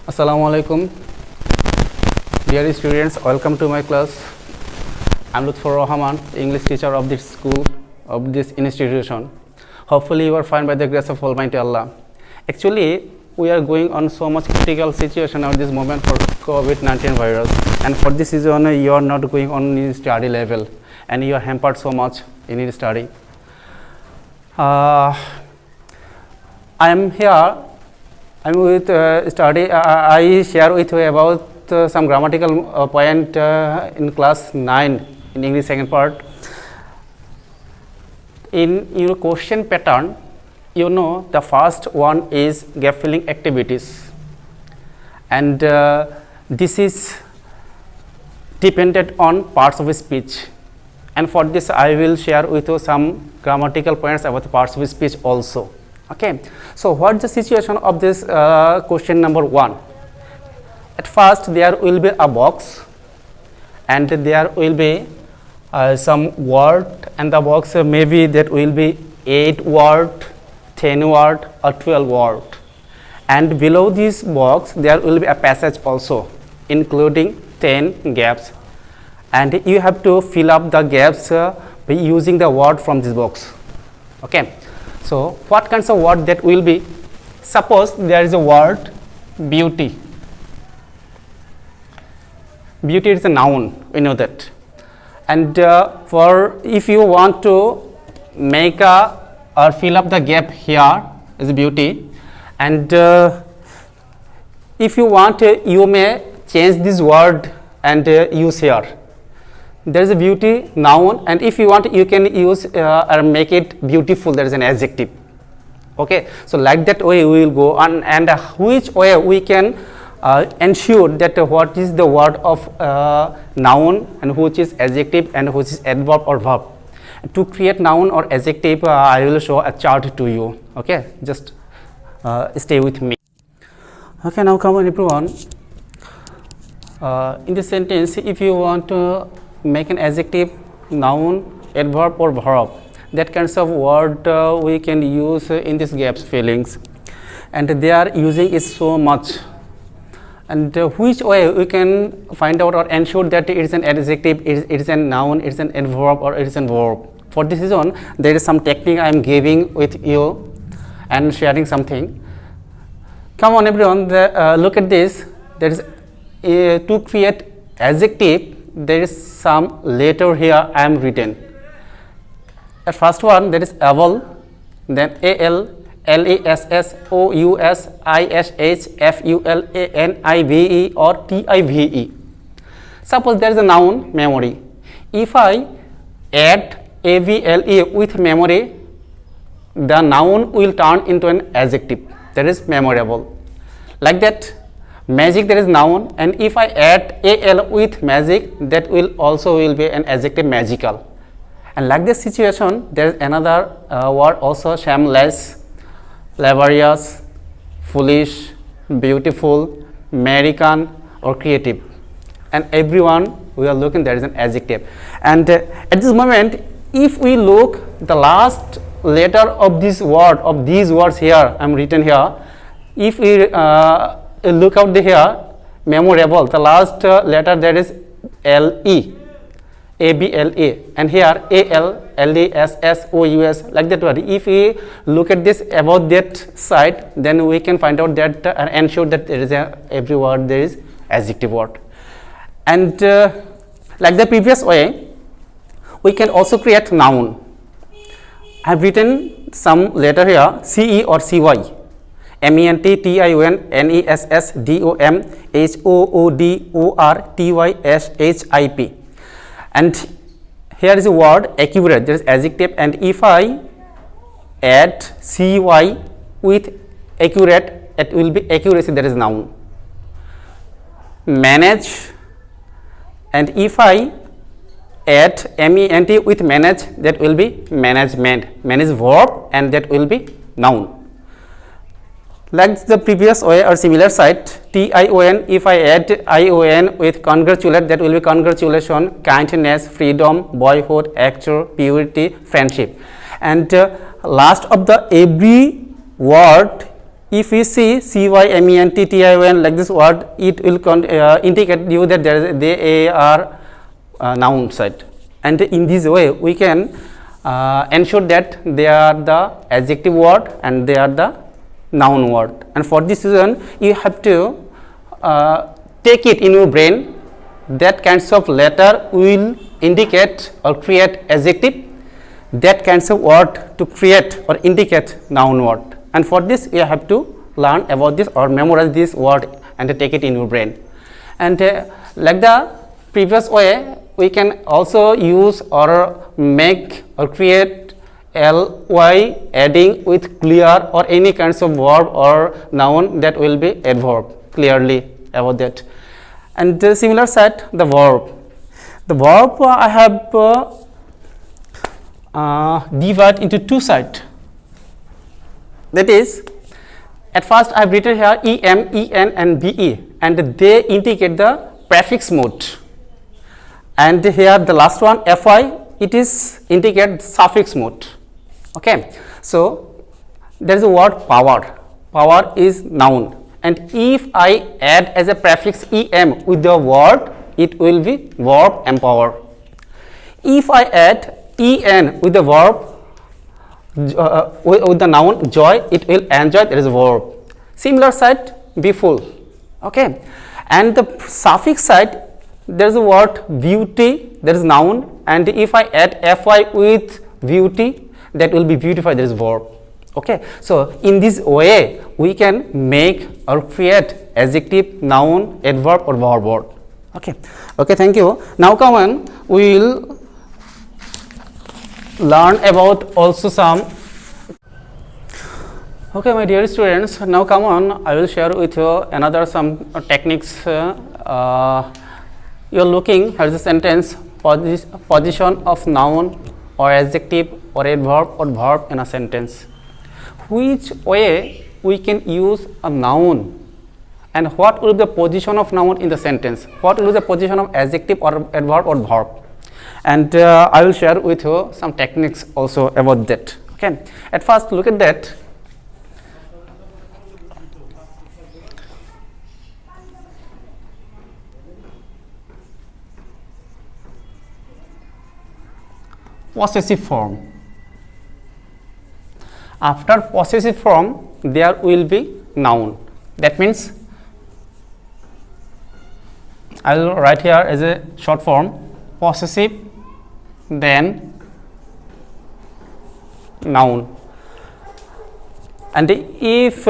Assalamualaikum, dear students. Welcome to my class. I'm Lutfur Rahman, English teacher of this school, of this institution. Hopefully, you are fine by the grace of Almighty Allah. Actually, we are going on so much critical situation at this moment for COVID-19 virus, and for this reason, you are not going on in study level, and you are hampered so much in your study. I am here. I am with study. I share with you about some grammatical point in class 9 in English second part. In your question pattern, you know the first one is gap filling activities, and this is dependent on parts of speech. And for this, I will share with you some grammatical points about the parts of speech also. Okay, so what's the situation of this question number 1? At first, there will be a box, and there will be some word, and the box maybe that will be 8 word, 10 word, or 12 word. And below this box, there will be a passage also, including 10 gaps. And you have to fill up the gaps by using the word from this box. Okay. So, what kinds of word that will be? Suppose there is a word beauty. Beauty is a noun, we know that. And for if you want to make or fill up the gap here is beauty, and if you want, you may change this word and use here. There is a beauty noun, and if you want, you can use or make it beautiful. There is an adjective. Okay, so like that way we will go on, and which way we can ensure that what is the word of noun and which is adjective and which is adverb or verb. To create noun or adjective, I will show a chart to you. Okay, just stay with me. Okay, now come on everyone. In this sentence, if you want to make an adjective, noun, adverb or verb, that kinds of word we can use in this gaps fillings, and they are using it so much. And which way we can find out or ensure that it is an adjective, it is a noun, it is an adverb or it is a verb. For this reason, there is some technique I am giving with you and sharing something. Come on everyone, look at this. There is to create adjective, there is some letter here I am written. The first one, there is able, then al, less, ous, ish, fulanive or tive. Suppose there is a noun memory. If I add able with memory, the noun will turn into an adjective, that is memorable. Like that, magic, there is noun, and if I add al with magic, that will also will be an adjective, magical. And like this situation, there is another word also, shameless, laborious, foolish, beautiful, American or creative. And everyone we are looking, there is an adjective. And at this moment, if we look the last letter of this word, of these words here, I am written here, if we look out here, memorable, the last letter there is le, able, and here al, less, ous, like that word. If we look at this about that side, then we can find out that and ensure that there is every word there is adjective word. And like the previous way, we can also create noun. I have written some letter here, ce or cy. ment, tion, ness, dom, hood, or, tyship. And here is a word accurate, there is adjective, and if I add cy with accurate, it will be accuracy, there is noun. Manage, and if I add ment with manage, that will be management, manage verb, and that will be noun. Like the previous way or similar side, tion, if I add ion with congratulate, that will be congratulation, kindness, freedom, boyhood, actor, purity, friendship. And last of the every word If we see CYMENTTION like this word, it will indicate you that they are noun set, and in this way we can ensure that they are the adjective word and they are the noun word. And for this reason you have to take it in your brain that kinds of letter will indicate or create adjective, that kinds of word to create or indicate noun word. And for this you have to learn about this or memorize this word and take it in your brain. And like the previous way, we can also use or make or create ly adding with clear or any kinds of verb or noun that will be adverb clearly about that. And similar side, the verb. The verb I have divided into two sides. That is, at first I have written here em, en and be, and they indicate the prefix mode. And here the last one fy, it is indicate suffix mode. Okay, so there is a word power. Power is noun, and if I add as a prefix em with the word, it will be verb empower. If I add en with the verb with the noun joy, it will enjoy, there is a verb. Similar side, be full. Okay, and the suffix side, there is a word beauty, there is noun, and if I add fy with beauty, that will be beautify, there is verb. Okay, so in this way we can make or create adjective, noun, adverb or verb word. Okay, okay, thank you. Now come on, we will learn about also some. Okay, my dear students, now come on, I will share with you another some techniques. You are looking at the sentence position of noun or adjective or adverb or verb in a sentence. Which way we can use a noun, and what will be the position of noun in the sentence? What will be the position of adjective or adverb or verb? And I will share with you some techniques also about that. Okay, at first look at that. Possessive form. After possessive form there will be noun. That means I will write here as a short form possessive, then noun. And if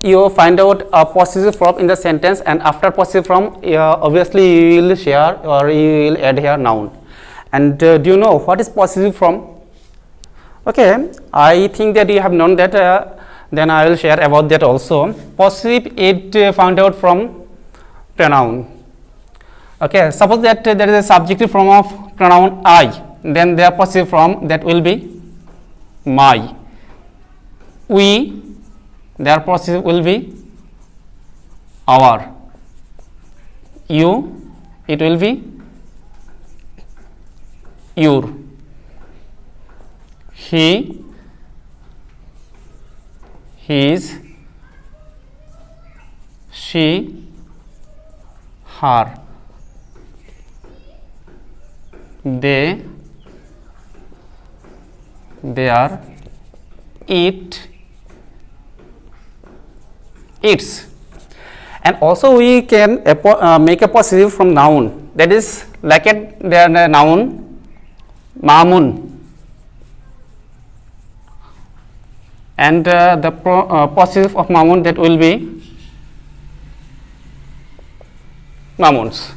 you find out a possessive form in the sentence, and after possessive form obviously you will share or you will add here noun. And do you know what is possessive form? Okay, I think that you have known that, then I will share about that also. Possessive, it found out from pronoun. Okay, suppose that there is a subjective form of pronoun I, then their possessive form that will be my. We, their possessive will be our. You, it will be your. He, his, she, her. They, their, it, its. And also we can make a possessive from noun, that is like their noun Mamun, and the possessive of Mamun, that will be Mamuns.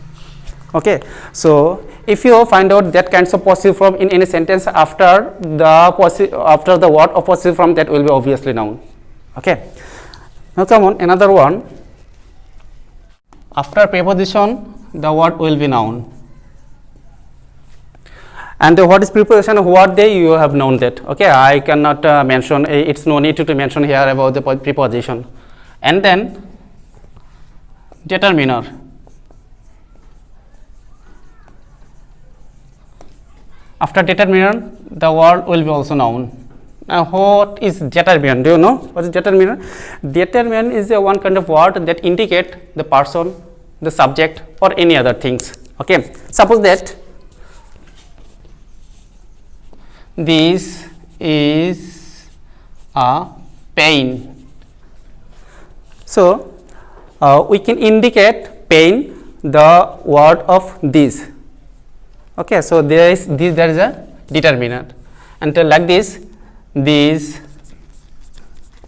Okay, so if you find out that kinds of possessive form in any sentence after the word of possessive form, that will be obviously noun. Okay, now come on, another one. After preposition the word will be noun. And what is preposition, what day, you have known that. Okay, I cannot mention, it's no need to mention here about the preposition. And then determiner. After determiner the word will be also noun. Now, what is determinant? Do you know what is determinant? Determinant is a one kind of word that indicate the person, the subject, or any other things. Okay. Suppose that this is a pen. So, we can indicate pen the word of this. Okay. So, there is a determinant, and like this,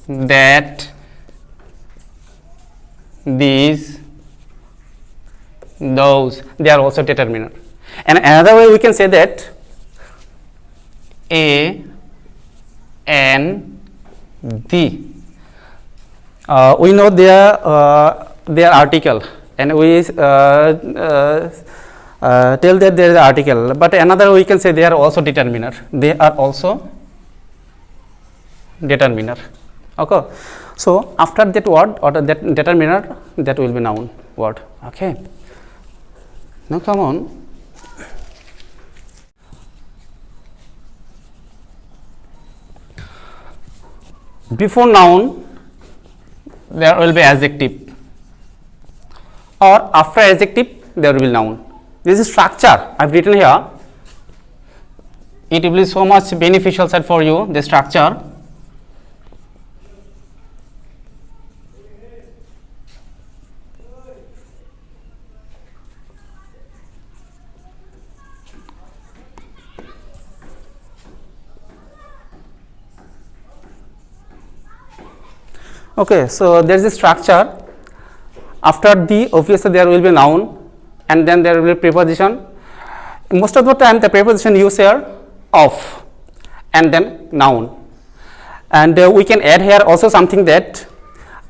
that, these, those, they are also determinant. And another way we can say that A and D. We know they are article, and we tell that there is article, but another we can say they are also determiner. They are also determiner. Okay. So, after that word or that determiner, that will be noun word. Okay. Now, come on. Before noun, there will be adjective, or after adjective, there will be noun. This is structure I have written here. It will be so much beneficial side for you, the structure. Okay, so there is a structure. After the obviously there will be noun, and then there will be preposition. Most of the time the preposition use here of, and then noun. And we can add here also something that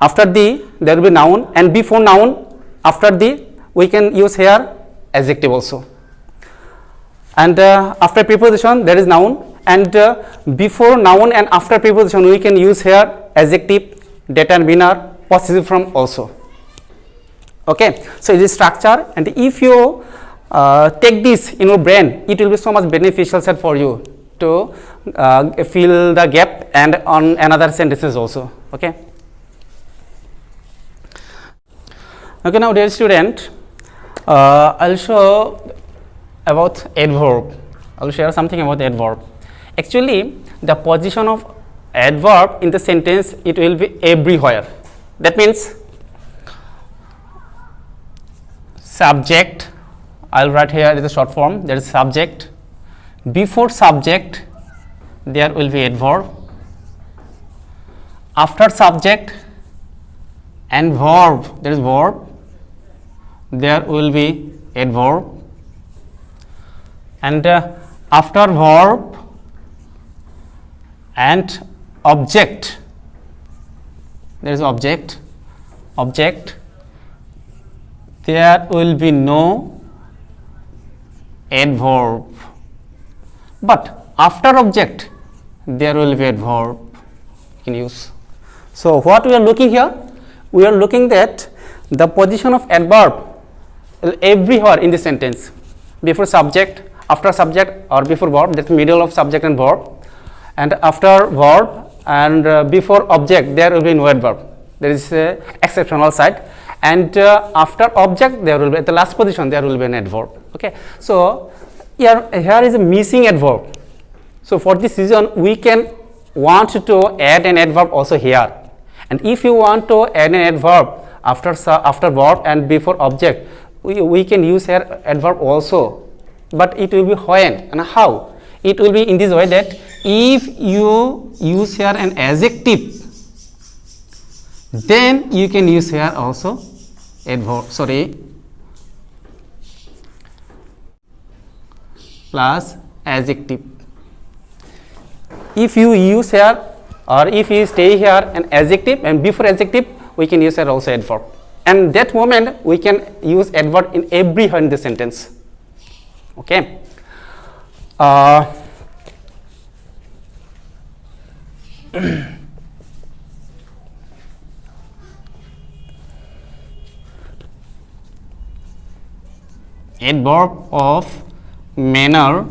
after the there will be noun, and before noun, after the we can use here adjective also. And after preposition there is noun, and before noun and after preposition we can use here adjective, determiner, possessive form also. Okay, so it is structure, and if you take this in your brain, it will be so much beneficial set for you to fill the gap and on another sentences also. Okay. Okay, now dear student, I'll show about adverb. I'll share something about adverb. Actually, the position of adverb in the sentence, it will be everywhere. That means subject, I'll write here in the short form, there is subject. Before subject, there will be adverb. After subject and verb, there is verb, there will be adverb. And after verb and object, there is object, there will be no adverb, but after object there will be adverb you can use. So, what we are looking here? We are looking that the position of adverb everywhere in the sentence, before subject, after subject, or before verb, that is middle of subject and verb, and after verb and before object there will be no adverb. There is a exceptional side, and after object there will be at the last position there will be an adverb. Okay, so here is a missing adverb. So for this reason we can want to add an adverb also here, and if you want to add an adverb after verb and before object, we can use here adverb also, but it will be when and how. It will be in this way that if you use here an adjective, then you can use here also adverb, plus adjective. If you use here or if you stay here an adjective, and before adjective we can use here also adverb, and that moment we can use adverb in everywhere in the sentence. Okay. Adverb of manner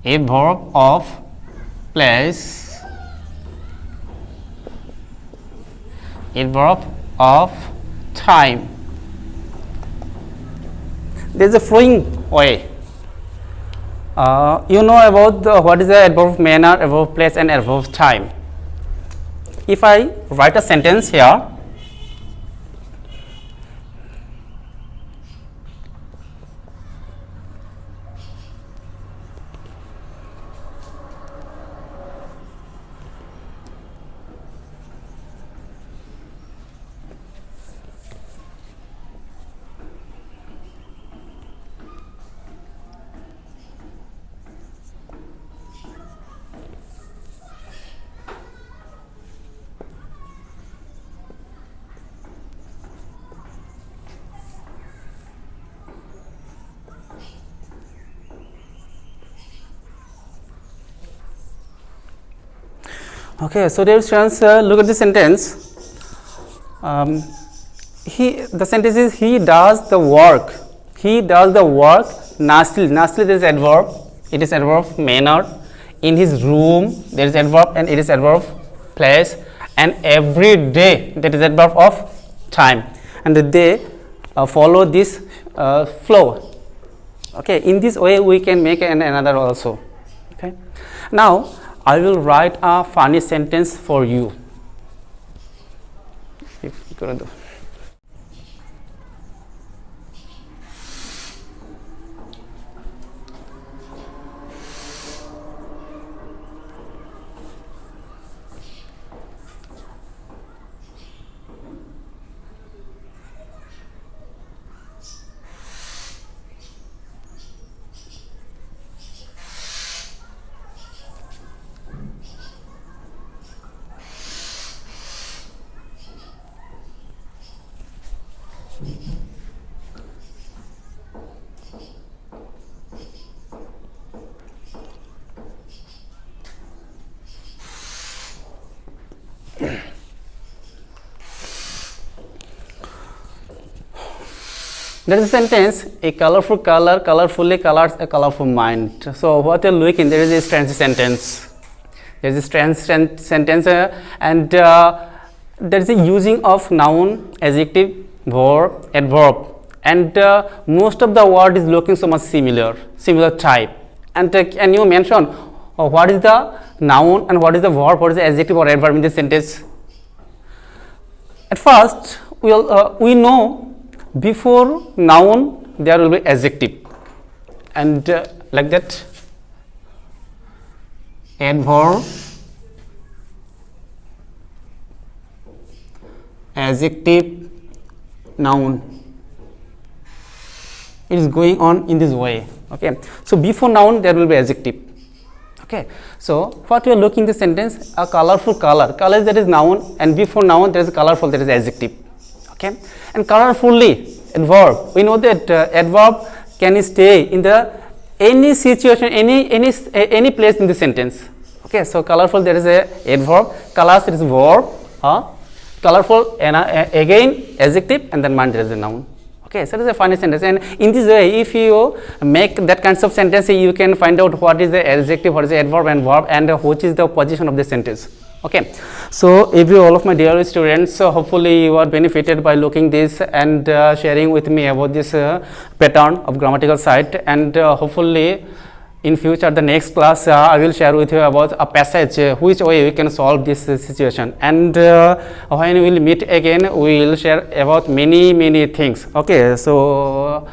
adverb of place, adverb of time. There is a flowing way. You know about what is the adverb of manner, adverb of place, and adverb of time. If I write a sentence here, okay, so dear students, look at the sentence. The sentence is he does the work. He does the work nicely. Nicely, there is adverb. It is adverb of manner. In his room, there is adverb, and it is adverb of place. And every day, that is adverb of time. And they follow this flow. Okay, in this way we can make another also. Okay, now I will write a funny sentence for you. If you gonna do. There is a sentence, a colorful color colorfully colors a colorful mind. So what you're looking, there is a strange sentence. There is a strange sentence and there is a using of noun, adjective, verb, adverb, and most of the word is looking so much similar type. And can you mention what is the noun and what is the verb, what is the adjective or adverb in this sentence? At first, we know before noun there will be adjective, and like that adverb, adjective, noun. It is going on in this way. Okay, so before noun there will be adjective. Okay, so what we are looking the sentence, a colorful color, color that is noun, and before noun there is colorful, that is adjective. Okay, and colorfully adverb, we know that adverb can stay in the any situation, any place in the sentence. Okay, so colorful, there is a adverb, colors, it is verb, colorful, and again adjective, and then mind, there is a noun. Okay, so it is a funny sentence, and in this way if you make that kinds of sentence, you can find out what is the adjective, what is the adverb and verb, and which is the position of the sentence. Okay, so all of my dear students, hopefully you are benefited by looking this and sharing with me about this pattern of grammatical side, and hopefully in future the next class I will share with you about a passage which way we can solve this situation, and when we will meet again we will share about many things. Okay, so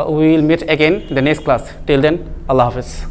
we will meet again the next class. Till then, Allah Hafiz.